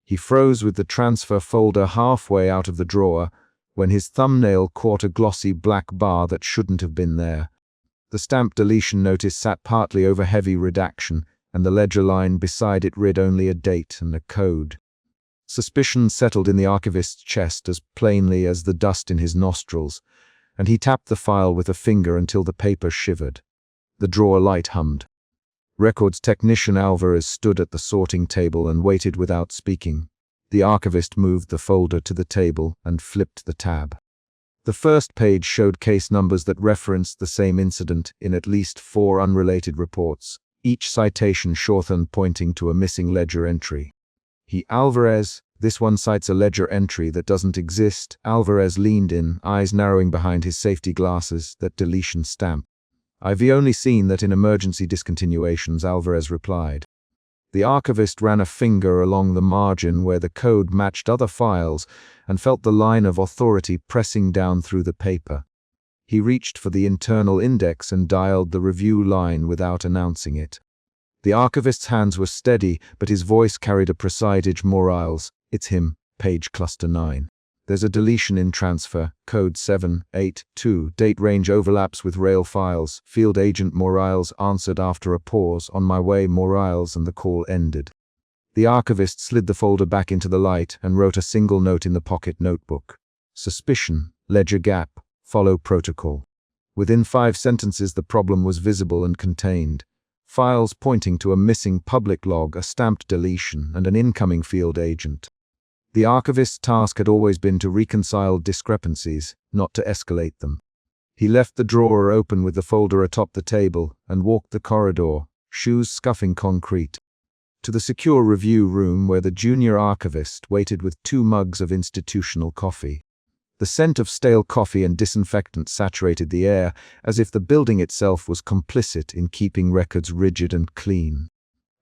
He froze with the transfer folder halfway out of the drawer when his thumbnail caught a glossy black bar that shouldn't have been there. The stamped deletion notice sat partly over heavy redaction, and the ledger line beside it read only a date and a code. Suspicion settled in the archivist's chest as plainly as the dust in his nostrils, and he tapped the file with a finger until the paper shivered. The drawer light hummed. Records technician Alvarez stood at the sorting table and waited without speaking. The archivist moved the folder to the table and flipped the tab. The first page showed case numbers that referenced the same incident in at least 4 unrelated reports, each citation shortened pointing to a missing ledger entry. Alvarez, this one cites a ledger entry that doesn't exist. Alvarez leaned in, eyes narrowing behind his safety glasses. That deletion stamp. I've only seen that in emergency discontinuations, Alvarez replied. The archivist ran a finger along the margin where the code matched other files and felt the line of authority pressing down through the paper. He reached for the internal index and dialed the review line without announcing it. The archivist's hands were steady, but his voice carried a presage morales. It's him, page cluster 9. There's a deletion in transfer, code 782, date range overlaps with rail files. Field agent Morales answered after a pause. On my way, Morales, and the call ended. The archivist slid the folder back into the light and wrote a single note in the pocket notebook. Suspicion, ledger gap, follow protocol. Within 5 sentences the problem was visible and contained. Files pointing to a missing public log, a stamped deletion, and an incoming field agent. The archivist's task had always been to reconcile discrepancies, not to escalate them. He left the drawer open with the folder atop the table and walked the corridor, shoes scuffing concrete, to the secure review room where the junior archivist waited with 2 mugs of institutional coffee. The scent of stale coffee and disinfectant saturated the air, as if the building itself was complicit in keeping records rigid and clean.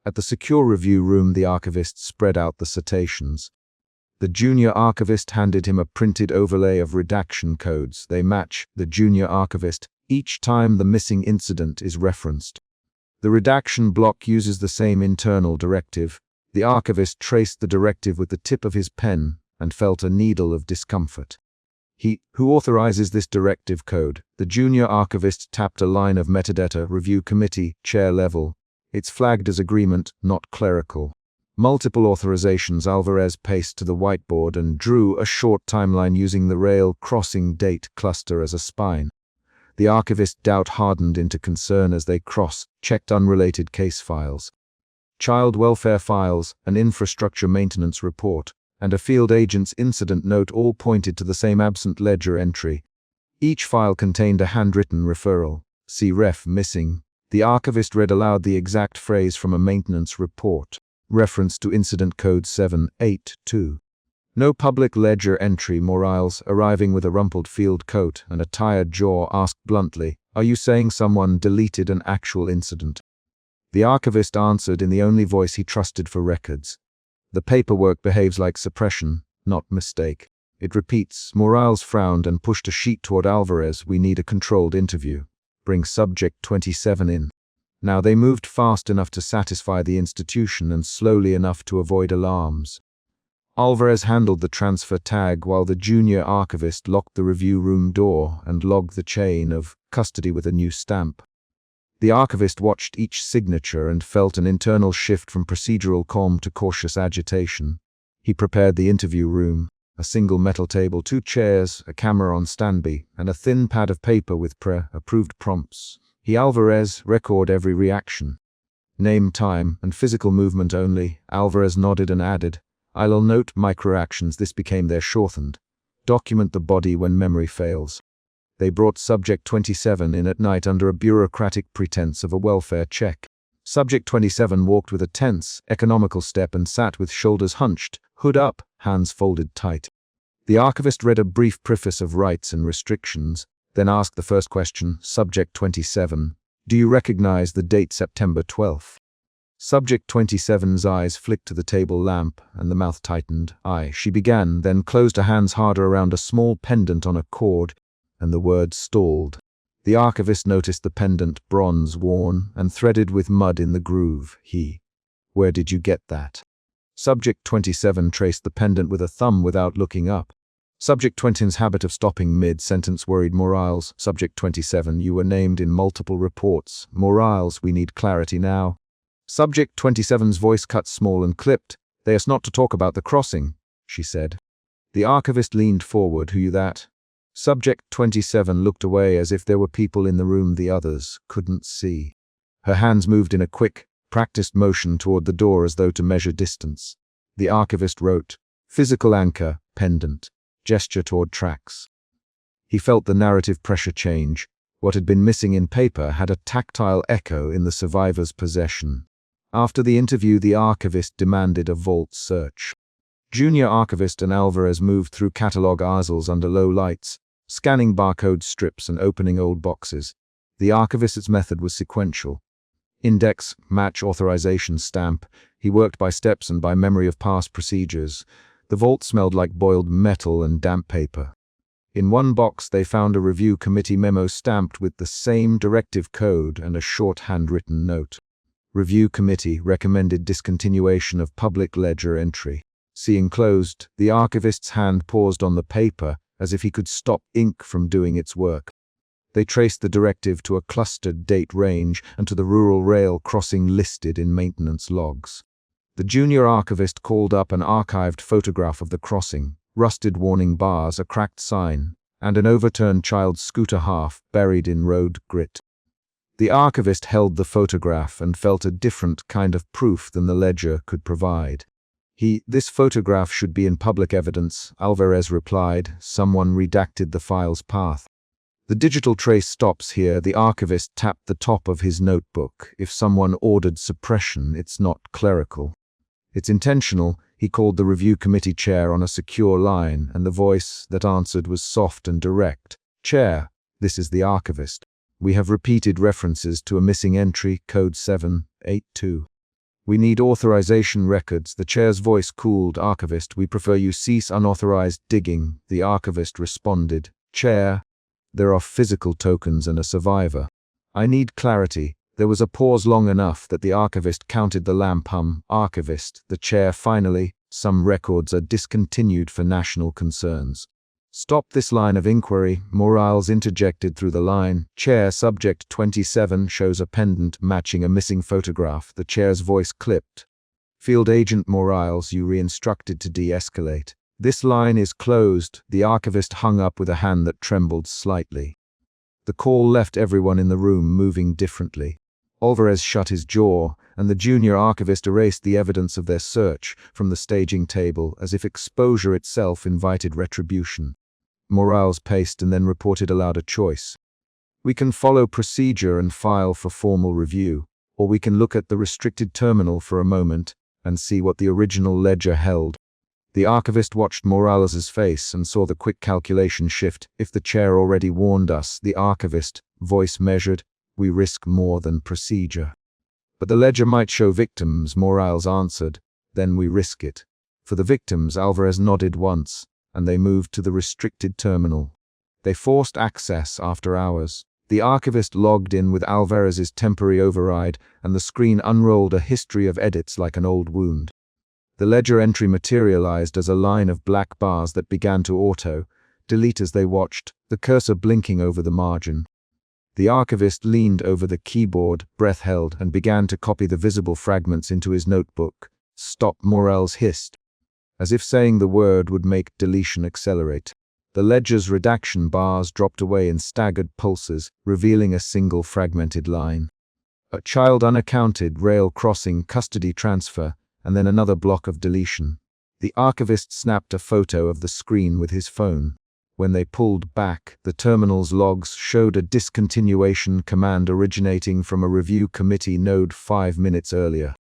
At the secure review room, the archivist spread out the citations. The junior archivist handed him a printed overlay of redaction codes. They match the junior archivist each time the missing incident is referenced. The redaction block uses the same internal directive. The archivist traced the directive with the tip of his pen and felt a needle of discomfort. Who authorizes this directive code? The junior archivist tapped a line of metadata. Review committee, chair level. It's flagged as agreement, not clerical. Multiple authorizations. Alvarez paced to the whiteboard and drew a short timeline using the rail crossing date cluster as a spine. The archivist's doubt hardened into concern as they cross-checked unrelated case files. Child welfare files, an infrastructure maintenance report, and a field agent's incident note all pointed to the same absent ledger entry. Each file contained a handwritten referral. See ref missing. The archivist read aloud the exact phrase from a maintenance report. Reference to incident code 782. No public ledger entry. Morales, arriving with a rumpled field coat and a tired jaw, asked bluntly, "Are you saying someone deleted an actual incident?" The archivist answered in the only voice he trusted for records. The paperwork behaves like suppression, not mistake. It repeats. Morales frowned and pushed a sheet toward Alvarez. We need a controlled interview. Bring subject 27 in. Now they moved fast enough to satisfy the institution and slowly enough to avoid alarms. Alvarez handled the transfer tag while the junior archivist locked the review room door and logged the chain of custody with a new stamp. The archivist watched each signature and felt an internal shift from procedural calm to cautious agitation. He prepared the interview room, a single metal table, 2 chairs, a camera on standby, and a thin pad of paper with pre-approved prompts. Alvarez, record every reaction. Name, time, and physical movement only. Alvarez nodded and added, I'll note microactions. This became their shortened. Document the body when memory fails. They brought subject 27 in at night under a bureaucratic pretense of a welfare check. Subject 27 walked with a tense, economical step and sat with shoulders hunched, hood up, hands folded tight. The archivist read a brief preface of rights and restrictions, then asked the first question. Subject 27, do you recognize the date September 12th? Subject 27's eyes flicked to the table lamp and the mouth tightened. Aye, she began, then closed her hands harder around a small pendant on a cord, and the word stalled. The archivist noticed the pendant, bronze worn and threaded with mud in the groove. Where did you get that? Subject 27 traced the pendant with a thumb without looking up. Subject 20's habit of stopping mid-sentence worried Morales. Subject 27, you were named in multiple reports. Morales, we need clarity now. Subject 27's voice cut small and clipped. They asked not to talk about the crossing, she said. The archivist leaned forward. Who you that? Subject 27 looked away as if there were people in the room the others couldn't see. Her hands moved in a quick, practiced motion toward the door as though to measure distance. The archivist wrote, "Physical anchor, pendant." Gesture toward tracks. He felt the narrative pressure change. What had been missing in paper had a tactile echo in the survivor's possession. After the interview, the archivist demanded a vault search. Junior archivist and Alvarez moved through catalog aisles under low lights, scanning barcode strips and opening old boxes. The archivist's method was sequential. Index, match, authorization, stamp. He worked by steps and by memory of past procedures. The vault smelled like boiled metal and damp paper. In one box they found a review committee memo stamped with the same directive code and a short handwritten note. Review committee recommended discontinuation of public ledger entry. Seeing closed, the archivist's hand paused on the paper as if he could stop ink from doing its work. They traced the directive to a clustered date range and to the rural rail crossing listed in maintenance logs. The junior archivist called up an archived photograph of the crossing, rusted warning bars, a cracked sign, and an overturned child's scooter half buried in road grit. The archivist held the photograph and felt a different kind of proof than the ledger could provide. This photograph should be in public evidence, Alvarez replied. Someone redacted the file's path. The digital trace stops here. The archivist tapped the top of his notebook. If someone ordered suppression, it's not clerical. It's intentional. He called the review committee chair on a secure line, and the voice that answered was soft and direct. Chair, this is the archivist. We have repeated references to a missing entry, code 782. We need authorization records. The chair's voice cooled. Archivist, we prefer you cease unauthorized digging. The archivist responded. Chair, there are physical tokens and a survivor. I need clarity. There was a pause long enough that the archivist counted the lamp hum. Archivist, the chair finally, some records are discontinued for national concerns. Stop this line of inquiry, Morales interjected through the line. Chair, subject 27 shows a pendant matching a missing photograph. The chair's voice clipped. Field Agent Morales, you re-instructed to de-escalate. This line is closed. The archivist hung up with a hand that trembled slightly. The call left everyone in the room moving differently. Alvarez shut his jaw, and the junior archivist erased the evidence of their search from the staging table as if exposure itself invited retribution. Morales paced and then reported aloud a choice. We can follow procedure and file for formal review, or we can look at the restricted terminal for a moment and see what the original ledger held. The archivist watched Morales's face and saw the quick calculation shift. If the chair already warned us, the archivist, voice measured, we risk more than procedure. But the ledger might show victims, Morales answered. Then we risk it. For the victims, Alvarez nodded once, and they moved to the restricted terminal. They forced access after hours. The archivist logged in with Alvarez's temporary override, and the screen unrolled a history of edits like an old wound. The ledger entry materialized as a line of black bars that began to auto-delete as they watched, the cursor blinking over the margin. The archivist leaned over the keyboard, breath held, and began to copy the visible fragments into his notebook. Stop, Morales hissed, as if saying the word would make deletion accelerate. The ledger's redaction bars dropped away in staggered pulses, revealing a single fragmented line. A child unaccounted, rail crossing, custody transfer, and then another block of deletion. The archivist snapped a photo of the screen with his phone. When they pulled back, the terminal's logs showed a discontinuation command originating from a review committee node 5 minutes earlier.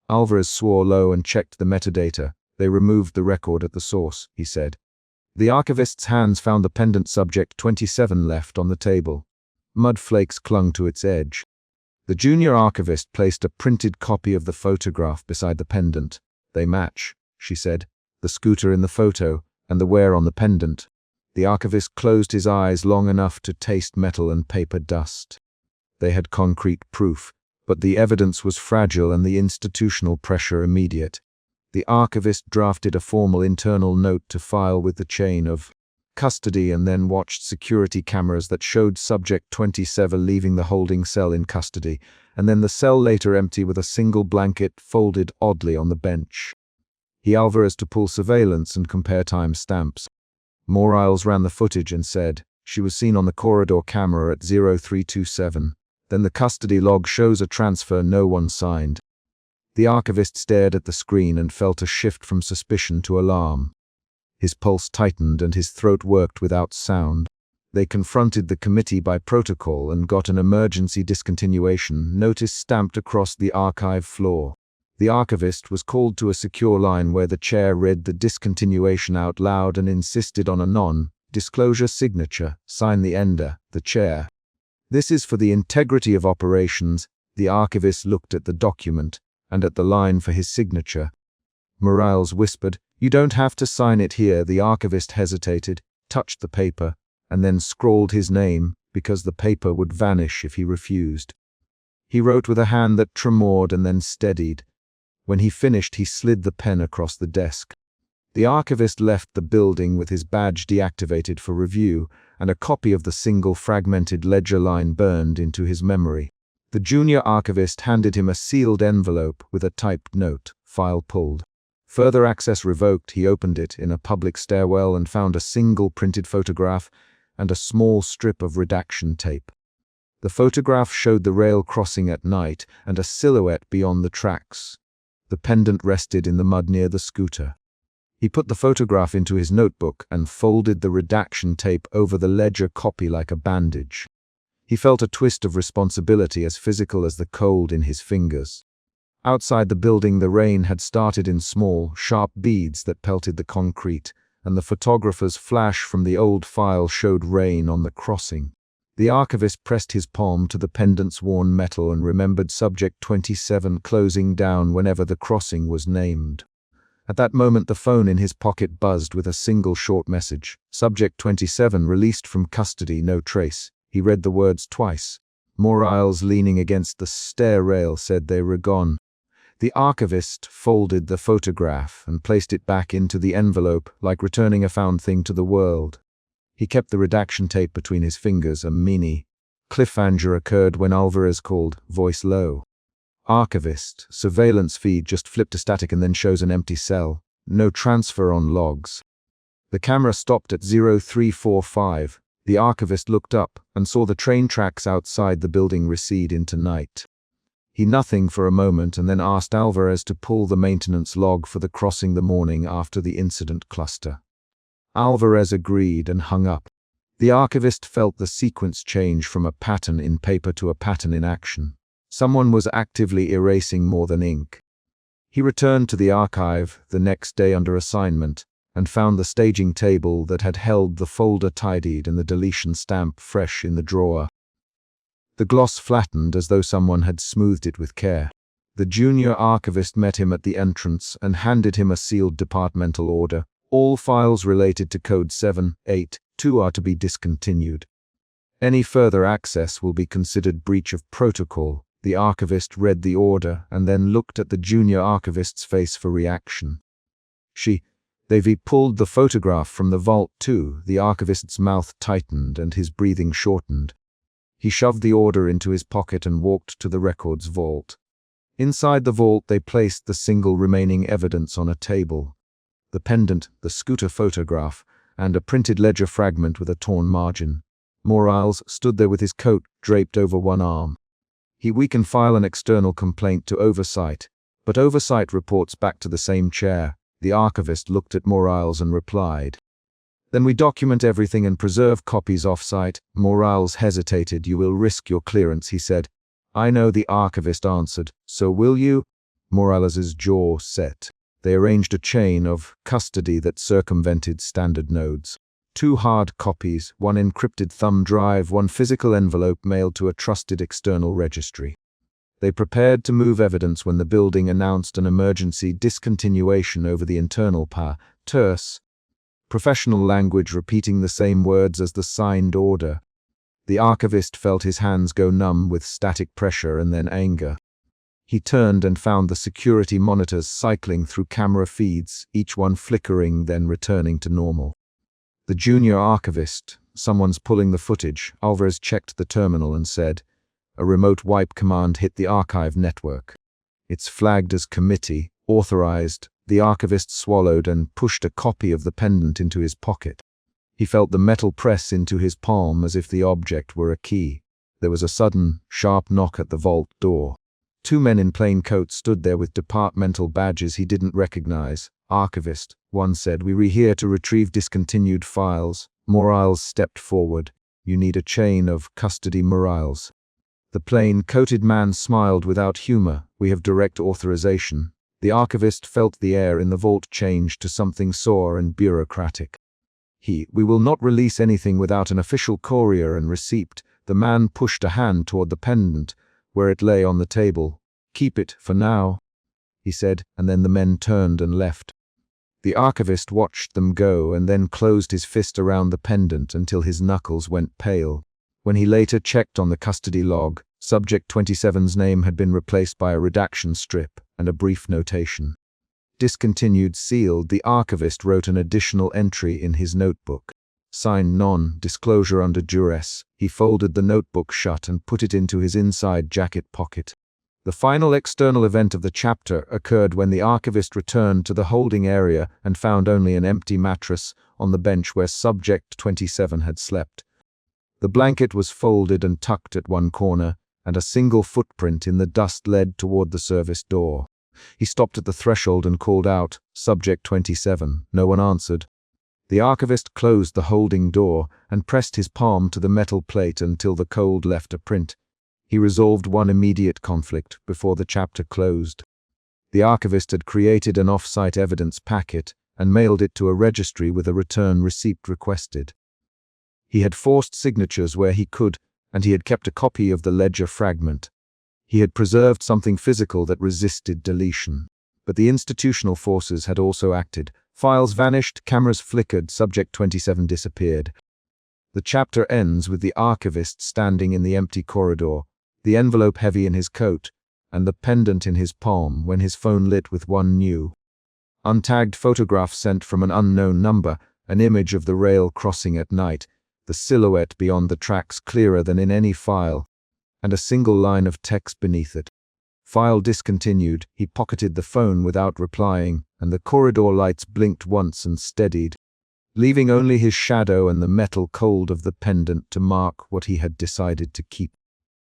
Alvarez swore low and checked the metadata. They removed the record at the source, he said. The archivist's hands found the pendant subject 27 left on the table. Mud flakes clung to its edge. The junior archivist placed a printed copy of the photograph beside the pendant. They match, she said, the scooter in the photo and the wear on the pendant. The archivist closed his eyes long enough to taste metal and paper dust. They had concrete proof, but the evidence was fragile and the institutional pressure immediate. The archivist drafted a formal internal note to file with the chain of custody and then watched security cameras that showed subject 27 leaving the holding cell in custody, and then the cell later empty with a single blanket folded oddly on the bench. He Alvarez to pull surveillance and compare time stamps. Morales ran the footage and said, she was seen on the corridor camera at 0327. Then the custody log shows a transfer no one signed. The archivist stared at the screen and felt a shift from suspicion to alarm. His pulse tightened and his throat worked without sound. They confronted the committee by protocol and got an emergency discontinuation notice stamped across the archive floor. The archivist was called to a secure line where the chair read the discontinuation out loud and insisted on a non-disclosure signature. Sign the ender, the chair. This is for the integrity of operations. The archivist looked at the document and at the line for his signature. Morales whispered, "You don't have to sign it here." The archivist hesitated, touched the paper, and then scrawled his name because the paper would vanish if he refused. He wrote with a hand that tremored and then steadied. When he finished, he slid the pen across the desk. The archivist left the building with his badge deactivated for review and a copy of the single fragmented ledger line burned into his memory. The junior archivist handed him a sealed envelope with a typed note, file pulled. Further access revoked. He opened it in a public stairwell and found a single printed photograph and a small strip of redaction tape. The photograph showed the rail crossing at night and a silhouette beyond the tracks. The pendant rested in the mud near the scooter. He put the photograph into his notebook and folded the redaction tape over the ledger copy like a bandage. He felt a twist of responsibility as physical as the cold in his fingers. Outside the building, the rain had started in small, sharp beads that pelted the concrete, and the photographer's flash from the old file showed rain on the crossing. The archivist pressed his palm to the pendant's worn metal and remembered subject 27 closing down whenever the crossing was named. At that moment, the phone in his pocket buzzed with a single short message. Subject 27 released from custody, no trace. He read the words twice. Morales, leaning against the stair rail, said they were gone. The archivist folded the photograph and placed it back into the envelope, like returning a found thing to the world. He kept the redaction tape between his fingers. A mini cliffhanger occurred when Alvarez called, voice low. Archivist, surveillance feed just flipped to static and then shows an empty cell. No transfer on logs. The camera stopped at 0345. The archivist looked up and saw the train tracks outside the building recede into night. He nothing for a moment and then asked Alvarez to pull the maintenance log for the crossing the morning after the incident cluster. Alvarez agreed and hung up. The archivist felt the sequence change from a pattern in paper to a pattern in action. Someone was actively erasing more than ink. He returned to the archive the next day under assignment and found the staging table that had held the folder tidied and the deletion stamp fresh in the drawer. The gloss flattened as though someone had smoothed it with care. The junior archivist met him at the entrance and handed him a sealed departmental order. All files related to Code 782 are to be discontinued. Any further access will be considered breach of protocol. The archivist read the order and then looked at the junior archivist's face for reaction. They've pulled the photograph from the vault too. The archivist's mouth tightened and his breathing shortened. He shoved the order into his pocket and walked to the records vault. Inside the vault, they placed the single remaining evidence on a table. The pendant, the scooter photograph, and a printed ledger fragment with a torn margin. Morales stood there with his coat draped over one arm. We can file an external complaint to oversight, but oversight reports back to the same chair. The archivist looked at Morales and replied, "Then we document everything and preserve copies off-site." Morales hesitated. "You will risk your clearance," he said. "I know," the archivist answered. "So will you?" Morales's jaw set. They arranged a chain of custody that circumvented standard nodes. 2 hard copies, 1 encrypted thumb drive, 1 physical envelope mailed to a trusted external registry. They prepared to move evidence when the building announced an emergency discontinuation over the internal power. Terse, professional language repeating the same words as the signed order. The archivist felt his hands go numb with static pressure and then anger. He turned and found the security monitors cycling through camera feeds, each one flickering, then returning to normal. The junior archivist, someone's pulling the footage. Alvarez checked the terminal and said, "A remote wipe command hit the archive network. It's flagged as committee, authorized." The archivist swallowed and pushed a copy of the pendant into his pocket. He felt the metal press into his palm as if the object were a key. There was a sudden, sharp knock at the vault door. Two men in plain coats stood there with departmental badges he didn't recognize. "Archivist," one said, "we're here to retrieve discontinued files." Morales stepped forward. "You need a chain of custody, Morales." The plain-coated man smiled without humor. "We have direct authorization." The archivist felt the air in the vault change to something sore and bureaucratic. "We will not release anything without an official courier and receipt." The man pushed a hand toward the pendant, where it lay on the table. "Keep it for now," he said, and then the men turned and left. The archivist watched them go and then closed his fist around the pendant until his knuckles went pale. When he later checked on the custody log, Subject 27's name had been replaced by a redaction strip and a brief notation. "Discontinued, sealed." The archivist wrote an additional entry in his notebook. Signed non-disclosure under duress. He folded the notebook shut and put it into his inside jacket pocket. The final external event of the chapter occurred when the archivist returned to the holding area and found only an empty mattress on the bench where Subject 27 had slept. The blanket was folded and tucked at one corner, and a single footprint in the dust led toward the service door. He stopped at the threshold and called out, "Subject 27." No one answered. The archivist closed the holding door and pressed his palm to the metal plate until the cold left a print. He resolved one immediate conflict before the chapter closed. The archivist had created an off-site evidence packet and mailed it to a registry with a return receipt requested. He had forced signatures where he could, and he had kept a copy of the ledger fragment. He had preserved something physical that resisted deletion. But the institutional forces had also acted. Files vanished, cameras flickered, Subject 27 disappeared. The chapter ends with the archivist standing in the empty corridor, the envelope heavy in his coat, and the pendant in his palm when his phone lit with one new, untagged photograph sent from an unknown number, an image of the rail crossing at night, the silhouette beyond the tracks clearer than in any file, and a single line of text beneath it. File discontinued. He pocketed the phone without replying, and the corridor lights blinked once and steadied, leaving only his shadow and the metal cold of the pendant to mark what he had decided to keep.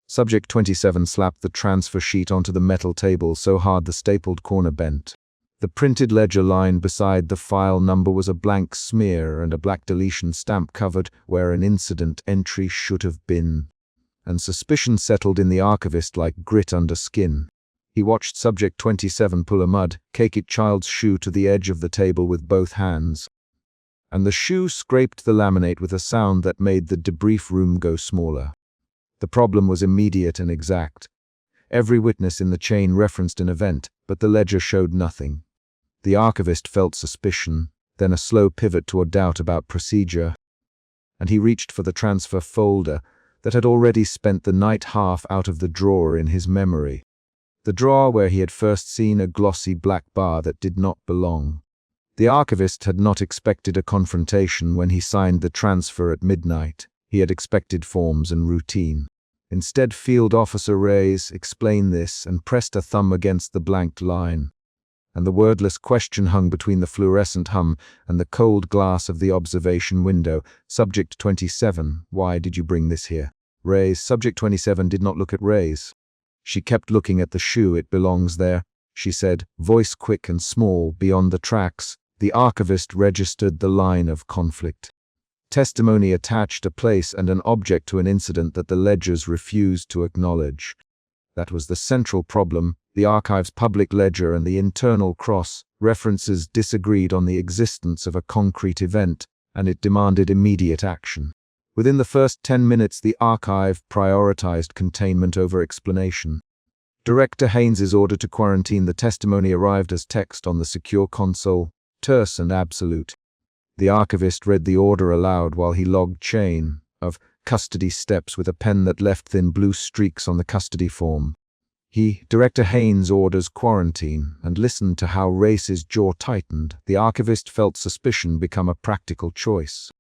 Subject 27 slapped the transfer sheet onto the metal table so hard the stapled corner bent. The printed ledger line beside the file number was a blank smear and a black deletion stamp covered where an incident entry should have been. And suspicion settled in the archivist like grit under skin. He watched Subject 27 pull a mud-caked child's shoe to the edge of the table with both hands. And the shoe scraped the laminate with a sound that made the debrief room go smaller. The problem was immediate and exact. Every witness in the chain referenced an event, but the ledger showed nothing. The archivist felt suspicion, then a slow pivot toward doubt about procedure, and he reached for the transfer folder that had already spent the night half out of the drawer in his memory. The drawer where he had first seen a glossy black bar that did not belong. The archivist had not expected a confrontation when he signed the transfer at midnight. He had expected forms and routine. Instead, Field Officer Reyes explained this and pressed a thumb against the blank line. And the wordless question hung between the fluorescent hum and the cold glass of the observation window. Subject 27, why did you bring this here? Reyes. Subject 27 did not look at Reyes. She kept looking at the shoe. It belongs there, she said, voice quick and small, beyond the tracks. The archivist registered the line of conflict. Testimony attached a place and an object to an incident that the ledgers refused to acknowledge. That was the central problem. The archive's public ledger and the internal cross-references disagreed on the existence of a concrete event, and it demanded immediate action. Within the first 10 minutes, the archive prioritized containment over explanation. Director Haynes's order to quarantine the testimony arrived as text on the secure console, terse and absolute. The archivist read the order aloud while he logged chain of custody steps with a pen that left thin blue streaks on the custody form. Director Haynes orders quarantine, and listened to how Race's jaw tightened. The archivist felt suspicion become a practical choice.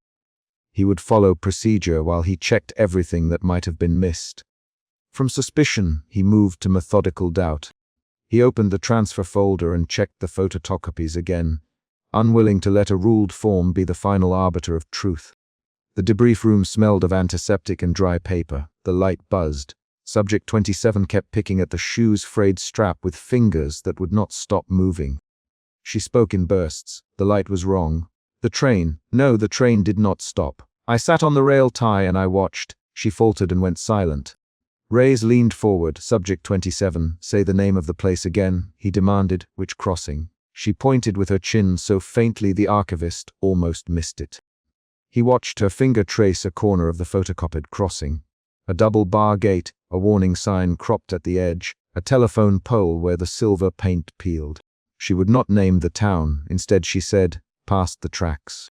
He would follow procedure while he checked everything that might have been missed. From suspicion, he moved to methodical doubt. He opened the transfer folder and checked the photocopies again, unwilling to let a ruled form be the final arbiter of truth. The debrief room smelled of antiseptic and dry paper. The light buzzed. Subject 27 kept picking at the shoe's frayed strap with fingers that would not stop moving. She spoke in bursts. The light was wrong. The train did not stop. I sat on the rail tie and I watched. She faltered and went silent. Reyes leaned forward. Subject 27, say the name of the place again, he demanded. Which crossing? She pointed with her chin so faintly the archivist almost missed it. He watched her finger trace a corner of the photocopied crossing. A double bar gate, a warning sign cropped at the edge, a telephone pole where the silver paint peeled. She would not name the town. Instead she said, past the tracks.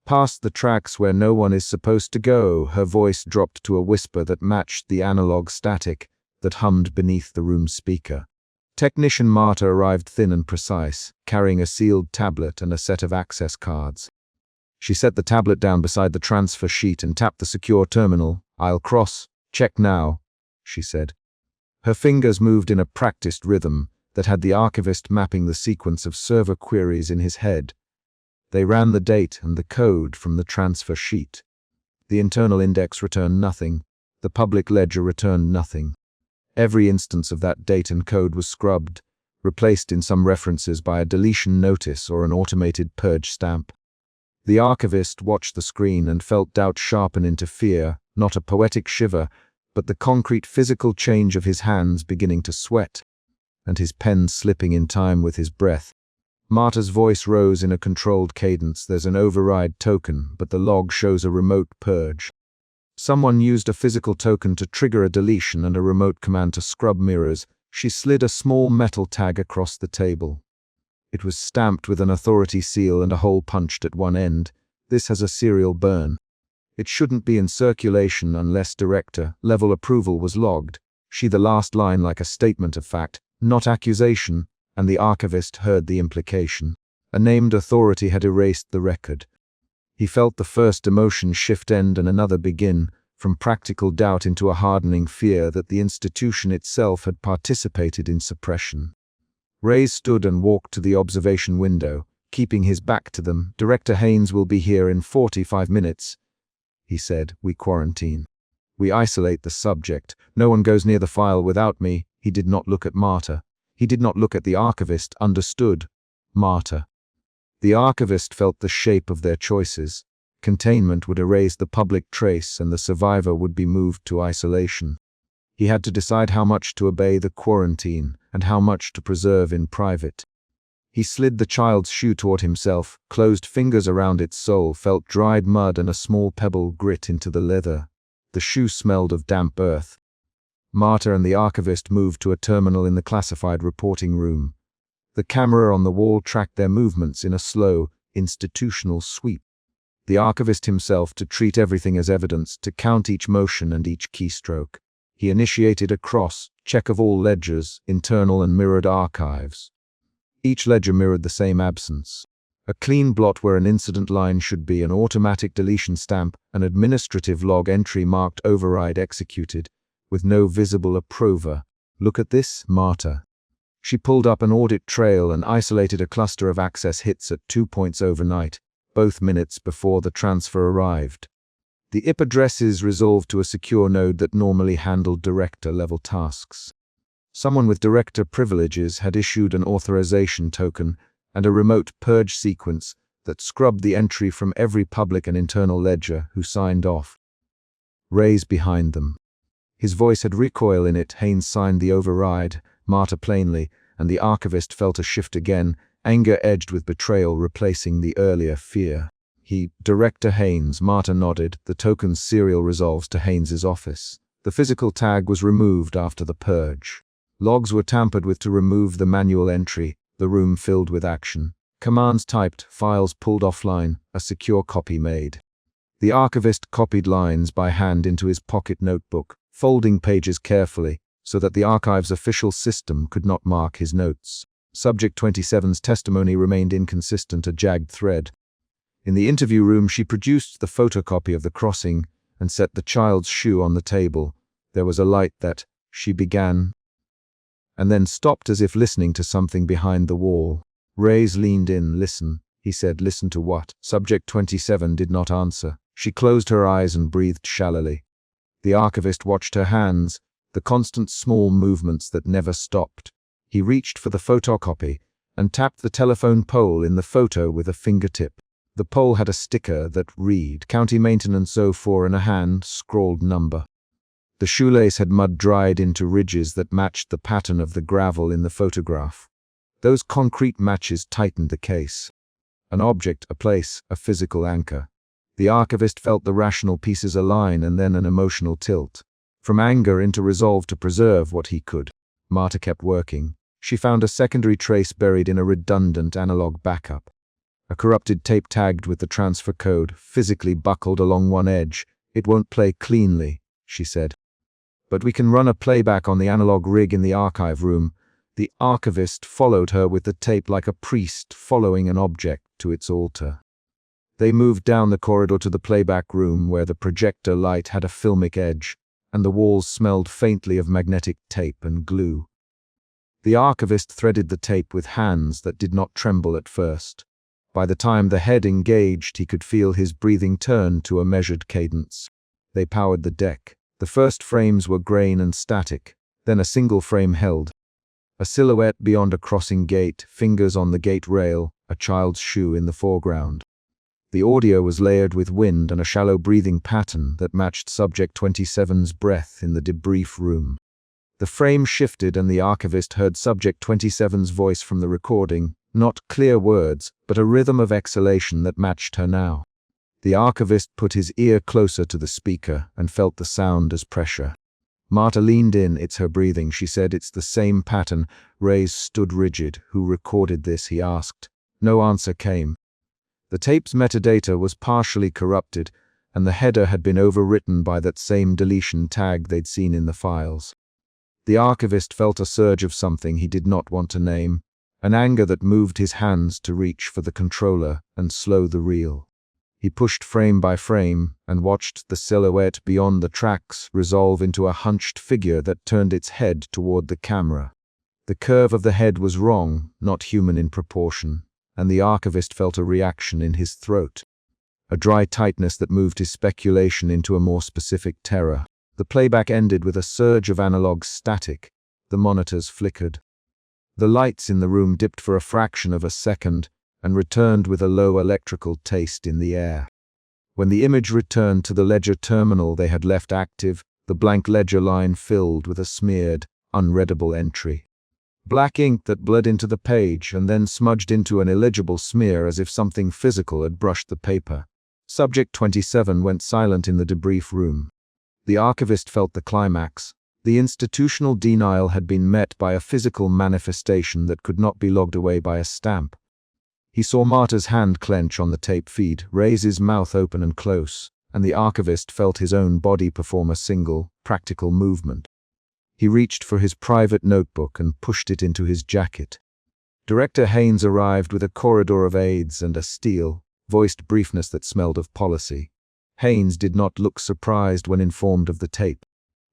Past the tracks where no one is supposed to go. Her voice dropped to a whisper that matched the analog static that hummed beneath the room's speaker. Technician Marta arrived thin and precise, carrying a sealed tablet and a set of access cards. She set the tablet down beside the transfer sheet and tapped the secure terminal. I'll cross. Check now, she said. Her fingers moved in a practiced rhythm that had the archivist mapping the sequence of server queries in his head. They ran the date and the code from the transfer sheet. The internal index returned nothing. The public ledger returned nothing. Every instance of that date and code was scrubbed, replaced in some references by a deletion notice or an automated purge stamp. The archivist watched the screen and felt doubt sharpen into fear, not a poetic shiver, but the concrete physical change of his hands beginning to sweat, and his pen slipping in time with his breath. Marta's voice rose in a controlled cadence. There's an override token, but the log shows a remote purge. Someone used a physical token to trigger a deletion and a remote command to scrub mirrors. She slid a small metal tag across the table. It was stamped with an authority seal and a hole punched at one end. This has a serial burn. It shouldn't be in circulation unless director level approval was logged. She the last line like a statement of fact, not accusation, and the archivist heard the implication. A named authority had erased the record. He felt the first emotion shift end and another begin, from practical doubt into a hardening fear that the institution itself had participated in suppression. Reyes stood and walked to the observation window, keeping his back to them. Director Haynes will be here in 45 minutes, he said. We quarantine. We isolate the subject. No one goes near the file without me. He did not look at Marta. He did not look at the archivist. Understood. Marta. The archivist felt the shape of their choices. Containment would erase the public trace and the survivor would be moved to isolation. He had to decide how much to obey the quarantine and how much to preserve in private. He slid the child's shoe toward himself, closed fingers around its sole, felt dried mud and a small pebble grit into the leather. The shoe smelled of damp earth. Marta and the archivist moved to a terminal in the classified reporting room. The camera on the wall tracked their movements in a slow, institutional sweep. The archivist himself to treat everything as evidence, to count each motion and each keystroke. He initiated a cross-check of all ledgers, internal and mirrored archives. Each ledger mirrored the same absence. A clean blot where an incident line should be, an automatic deletion stamp, an administrative log entry marked override executed, with no visible approver. Look at this, Marta. She pulled up an audit trail and isolated a cluster of access hits at 2 points overnight, both minutes before the transfer arrived. The IP addresses resolved to a secure node that normally handled director-level tasks. Someone with director privileges had issued an authorization token and a remote purge sequence that scrubbed the entry from every public and internal ledger who signed off. Reyes behind them. His voice had recoil in it. Haynes signed the override, Marta plainly, and the archivist felt a shift again, anger edged with betrayal replacing the earlier fear. Director Haynes, Marta nodded, the token's serial resolves to Haynes's office. The physical tag was removed after the purge. Logs were tampered with to remove the manual entry, the room filled with action. Commands typed, files pulled offline, a secure copy made. The archivist copied lines by hand into his pocket notebook, folding pages carefully, so that the archive's official system could not mark his notes. Subject 27's testimony remained inconsistent, a jagged thread. In the interview room, she produced the photocopy of the crossing and set the child's shoe on the table. There was a light that, she began, and then stopped as if listening to something behind the wall. Reyes leaned in. Listen, he said. Listen to what? Subject 27 did not answer. She closed her eyes and breathed shallowly. The archivist watched her hands, the constant small movements that never stopped. He reached for the photocopy and tapped the telephone pole in the photo with a fingertip. The pole had a sticker that read, County Maintenance 04, and a hand-scrawled number. The shoelace had mud-dried into ridges that matched the pattern of the gravel in the photograph. Those concrete matches tightened the case. An object, a place, a physical anchor. The archivist felt the rational pieces align and then an emotional tilt. From anger into resolve to preserve what he could. Marta kept working. She found a secondary trace buried in a redundant analog backup. A corrupted tape tagged with the transfer code, physically buckled along one edge. It won't play cleanly, she said. But we can run a playback on the analog rig in the archive room. The archivist followed her with the tape like a priest following an object to its altar. They moved down the corridor to the playback room where the projector light had a filmic edge, and the walls smelled faintly of magnetic tape and glue. The archivist threaded the tape with hands that did not tremble at first. By the time the head engaged, he could feel his breathing turn to a measured cadence. They powered the deck. The first frames were grain and static, then a single frame held. A silhouette beyond a crossing gate, fingers on the gate rail, a child's shoe in the foreground. The audio was layered with wind and a shallow breathing pattern that matched Subject 27's breath in the debrief room. The frame shifted and the archivist heard Subject 27's voice from the recording, not clear words, but a rhythm of exhalation that matched her now. The archivist put his ear closer to the speaker and felt the sound as pressure. Marta leaned in. It's her breathing, she said. It's the same pattern. Reyes stood rigid. Who recorded this? He asked. No answer came. The tape's metadata was partially corrupted, and the header had been overwritten by that same deletion tag they'd seen in the files. The archivist felt a surge of something he did not want to name, an anger that moved his hands to reach for the controller and slow the reel. He pushed frame by frame and watched the silhouette beyond the tracks resolve into a hunched figure that turned its head toward the camera. The curve of the head was wrong, not human in proportion, and the archivist felt a reaction in his throat, a dry tightness that moved his speculation into a more specific terror. The playback ended with a surge of analog static. The monitors flickered. The lights in the room dipped for a fraction of a second and returned with a low electrical taste in the air. When the image returned to the ledger terminal they had left active, the blank ledger line filled with a smeared, unreadable entry. Black ink that bled into the page and then smudged into an illegible smear as if something physical had brushed the paper. Subject 27 went silent in the debrief room. The archivist felt the climax. The institutional denial had been met by a physical manifestation that could not be logged away by a stamp. He saw Marta's hand clench on the tape feed, raise his mouth open and close, and the archivist felt his own body perform a single, practical movement. He reached for his private notebook and pushed it into his jacket. Director Haynes arrived with a corridor of aides and a steel-voiced briefness that smelled of policy. Haynes did not look surprised when informed of the tape.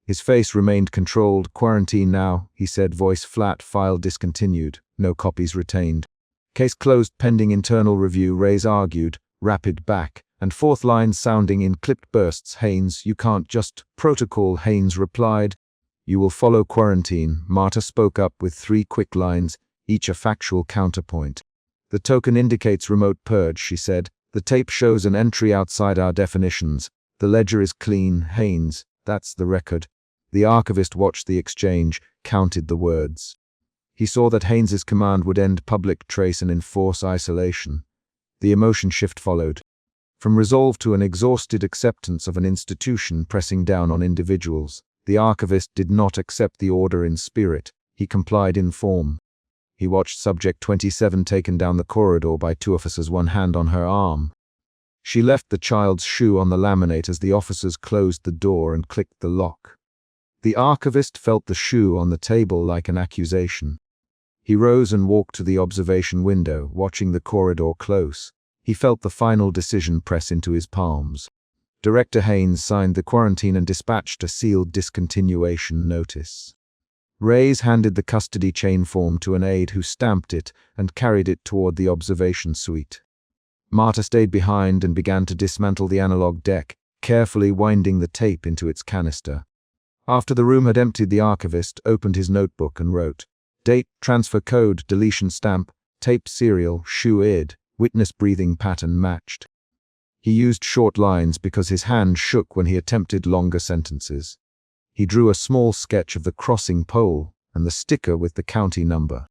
His face remained controlled. Quarantine now, he said, voice flat, file discontinued, no copies retained. Case closed pending internal review, Reyes argued, rapid back and forth lines sounding in clipped bursts. Haynes, you can't just protocol, Haynes replied. You will follow quarantine. Marta spoke up with 3 quick lines, each a factual counterpoint. The token indicates remote purge, she said. The tape shows an entry outside our definitions. The ledger is clean, Haynes. That's the record. The archivist watched the exchange, counted the words. He saw that Haynes's command would end public trace and enforce isolation. The emotion shift followed. From resolve to an exhausted acceptance of an institution pressing down on individuals. The archivist did not accept the order in spirit. He complied in form. He watched Subject 27 taken down the corridor by 2 officers, one hand on her arm. She left the child's shoe on the laminate as the officers closed the door and clicked the lock. The archivist felt the shoe on the table like an accusation. He rose and walked to the observation window, watching the corridor close. He felt the final decision press into his palms. Director Haynes signed the quarantine and dispatched a sealed discontinuation notice. Reyes handed the custody chain form to an aide who stamped it and carried it toward the observation suite. Marta stayed behind and began to dismantle the analog deck, carefully winding the tape into its canister. After the room had emptied, the archivist opened his notebook and wrote, "Date, transfer code, deletion stamp, tape serial, shoe id, witness breathing pattern matched." He used short lines because his hand shook when he attempted longer sentences. He drew a small sketch of the crossing pole and the sticker with the county number.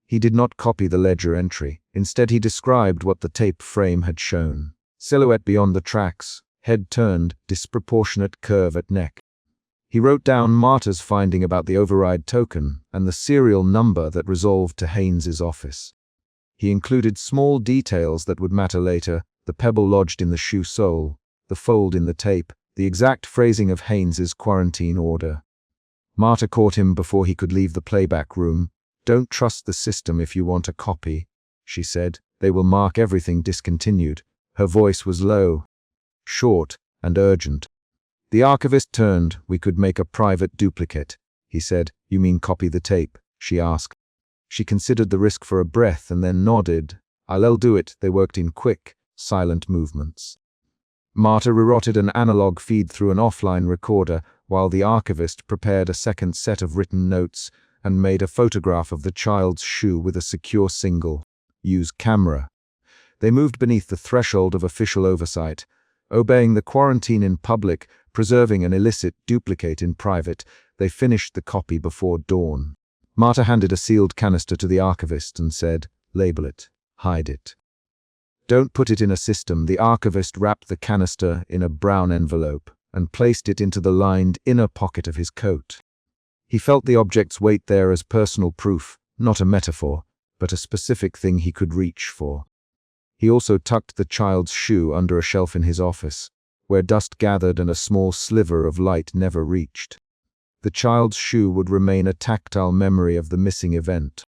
He did not copy the ledger entry. Instead, he described what the tape frame had shown. Silhouette beyond the tracks, head turned, disproportionate curve at neck. He wrote down Marta's finding about the override token and the serial number that resolved to Haynes's office. He included small details that would matter later: the pebble lodged in the shoe sole, the fold in the tape, the exact phrasing of Haynes's quarantine order. Marta caught him before he could leave the playback room. "Don't trust the system if you want a copy," she said. "They will mark everything discontinued." Her voice was low, short, and urgent. The archivist turned. "We could make a private duplicate," he said. "You mean copy the tape?" she asked. She considered the risk for a breath and then nodded. "I'll do it." They worked in quick, silent movements. Marta rerouted an analog feed through an offline recorder while the archivist prepared a second set of written notes and made a photograph of the child's shoe with a secure single-use camera. They moved beneath the threshold of official oversight, obeying the quarantine in public, preserving an illicit duplicate in private. They finished the copy before dawn. Marta handed a sealed canister to the archivist and said, "Label it, hide it. Don't put it in a system." The archivist wrapped the canister in a brown envelope and placed it into the lined inner pocket of his coat. He felt the object's weight there as personal proof, not a metaphor, but a specific thing he could reach for. He also tucked the child's shoe under a shelf in his office, where dust gathered and a small sliver of light never reached. The child's shoe would remain a tactile memory of the missing event.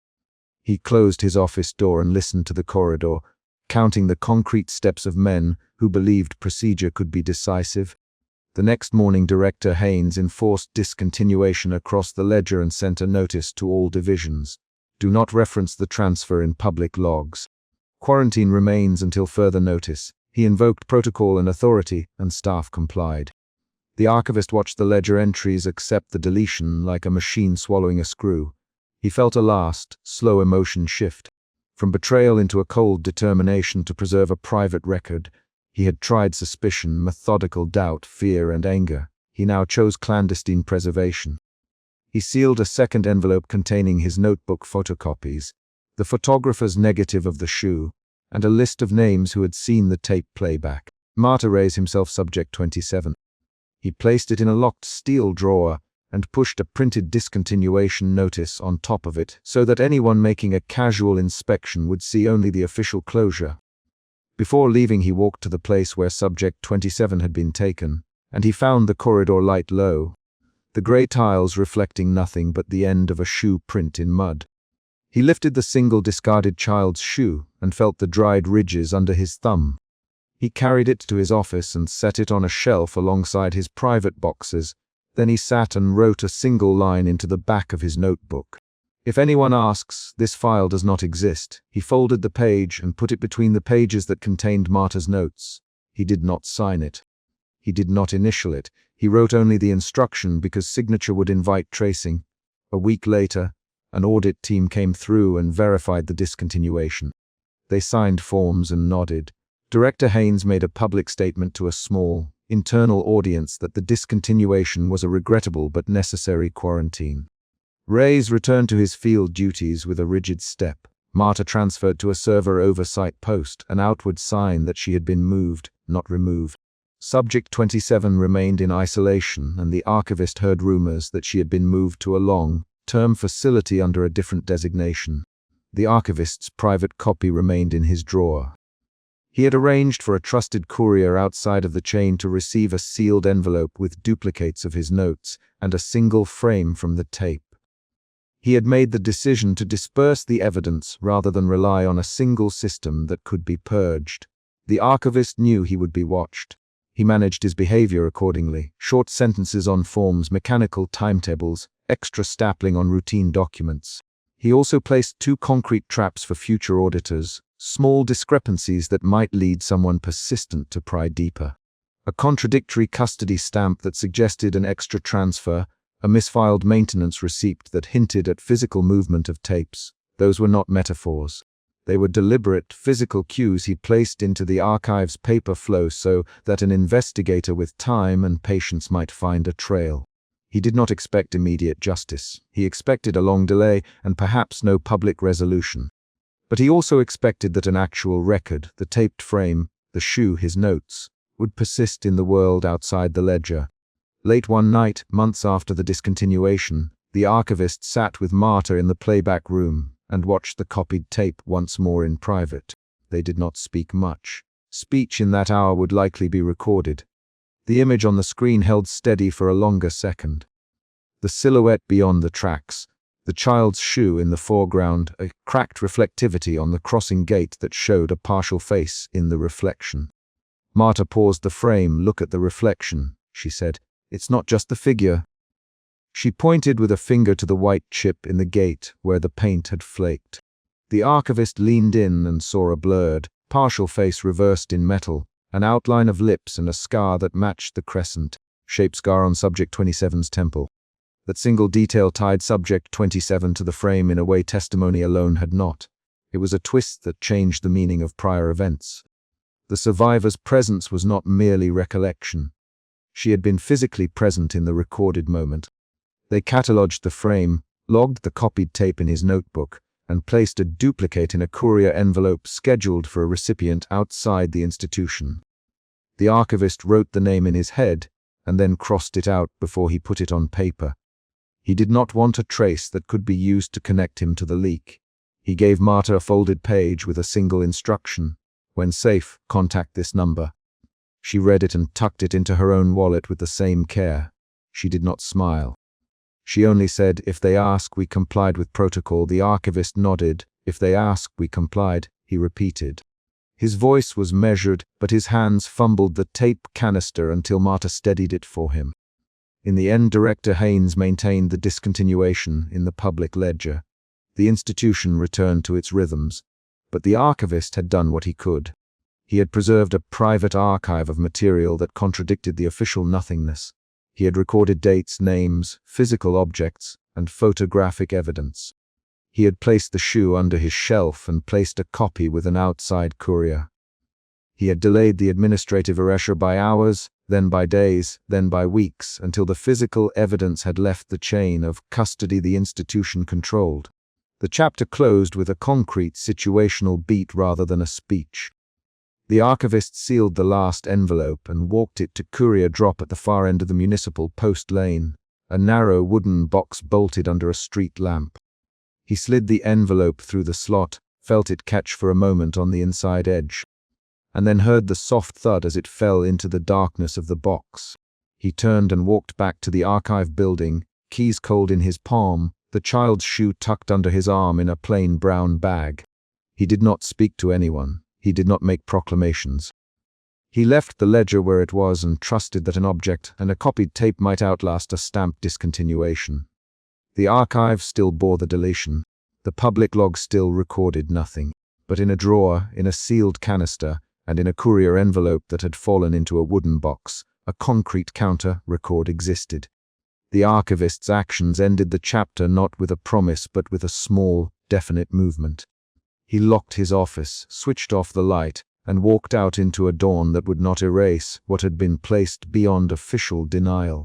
He closed his office door and listened to the corridor, counting the concrete steps of men who believed procedure could be decisive. The next morning, Director Haynes enforced discontinuation across the ledger and sent a notice to all divisions. "Do not reference the transfer in public logs. Quarantine remains until further notice." He invoked protocol and authority, and staff complied. The archivist watched the ledger entries accept the deletion like a machine swallowing a screw. He felt a last, slow emotion shift. From betrayal into a cold determination to preserve a private record. He had tried suspicion, methodical doubt, fear, and anger. He now chose clandestine preservation. He sealed a second envelope containing his notebook photocopies, the photographer's negative of the shoe, and a list of names who had seen the tape playback. Marta raised himself subject 27. He placed it in a locked steel drawer and pushed a printed discontinuation notice on top of it so that anyone making a casual inspection would see only the official closure. Before leaving, he walked to the place where subject 27 had been taken, and he found the corridor light low, the gray tiles reflecting nothing but the end of a shoe print in mud. He lifted the single discarded child's shoe and felt the dried ridges under his thumb. He carried it to his office and set it on a shelf alongside his private boxes. Then he sat and wrote a single line into the back of his notebook. "If anyone asks, this file does not exist." He folded the page and put it between the pages that contained Marta's notes. He did not sign it. He did not initial it. He wrote only the instruction because signature would invite tracing. A week later, an audit team came through and verified the discontinuation. They signed forms and nodded. Director Haynes made a public statement to a small, internal audience that the discontinuation was a regrettable but necessary quarantine. Reyes returned to his field duties with a rigid step. Marta transferred to a server oversight post, an outward sign that she had been moved, not removed. Subject 27 remained in isolation, and the archivist heard rumors that she had been moved to a long-term facility under a different designation. The archivist's private copy remained in his drawer. He had arranged for a trusted courier outside of the chain to receive a sealed envelope with duplicates of his notes and a single frame from the tape. He had made the decision to disperse the evidence rather than rely on a single system that could be purged. The archivist knew he would be watched. He managed his behavior accordingly: short sentences on forms, mechanical timetables, extra stapling on routine documents. He also placed 2 concrete traps for future auditors, small discrepancies that might lead someone persistent to pry deeper. A contradictory custody stamp that suggested an extra transfer, a misfiled maintenance receipt that hinted at physical movement of tapes. Those were not metaphors. They were deliberate, physical cues he placed into the archive's paper flow so that an investigator with time and patience might find a trail. He did not expect immediate justice. He expected a long delay and perhaps no public resolution. But he also expected that an actual record, the taped frame, the shoe, his notes, would persist in the world outside the ledger. Late one night, months after the discontinuation, the archivist sat with Marta in the playback room and watched the copied tape once more in private. They did not speak much. Speech in that hour would likely be recorded. The image on the screen held steady for a longer second. The silhouette beyond the tracks, the child's shoe in the foreground, a cracked reflectivity on the crossing gate that showed a partial face in the reflection. Marta paused the frame. "Look at the reflection," she said. "It's not just the figure." She pointed with a finger to the white chip in the gate where the paint had flaked. The archivist leaned in and saw a blurred, partial face reversed in metal, an outline of lips and a scar that matched the crescent, shaped scar on subject 27's temple. That single detail tied subject 27 to the frame in a way testimony alone had not. It was a twist that changed the meaning of prior events. The survivor's presence was not merely recollection. She had been physically present in the recorded moment. They catalogued the frame, logged the copied tape in his notebook, and placed a duplicate in a courier envelope scheduled for a recipient outside the institution. The archivist wrote the name in his head and then crossed it out before he put it on paper. He did not want a trace that could be used to connect him to the leak. He gave Marta a folded page with a single instruction: "When safe, contact this number." She read it and tucked it into her own wallet with the same care. She did not smile. She only said, "If they ask, we complied with protocol." The archivist nodded. "If they ask, we complied," he repeated. His voice was measured, but his hands fumbled the tape canister until Marta steadied it for him. In the end, Director Haynes maintained the discontinuation in the public ledger. The institution returned to its rhythms, but the archivist had done what he could. He had preserved a private archive of material that contradicted the official nothingness. He had recorded dates, names, physical objects, and photographic evidence. He had placed the shoe under his shelf and placed a copy with an outside courier. He had delayed the administrative erasure by hours, then by days, then by weeks, until the physical evidence had left the chain of custody the institution controlled. The chapter closed with a concrete situational beat rather than a speech. The archivist sealed the last envelope and walked it to courier drop at the far end of the municipal post lane, a narrow wooden box bolted under a street lamp. He slid the envelope through the slot, felt it catch for a moment on the inside edge, and then heard the soft thud as it fell into the darkness of the box. He turned and walked back to the archive building, keys cold in his palm, the child's shoe tucked under his arm in a plain brown bag. He did not speak to anyone. He did not make proclamations. He left the ledger where it was and trusted that an object and a copied tape might outlast a stamped discontinuation. The archive still bore the deletion. The public log still recorded nothing. But in a drawer, in a sealed canister, and in a courier envelope that had fallen into a wooden box, a concrete counter record existed. The archivist's actions ended the chapter not with a promise but with a small, definite movement. He locked his office, switched off the light, and walked out into a dawn that would not erase what had been placed beyond official denial.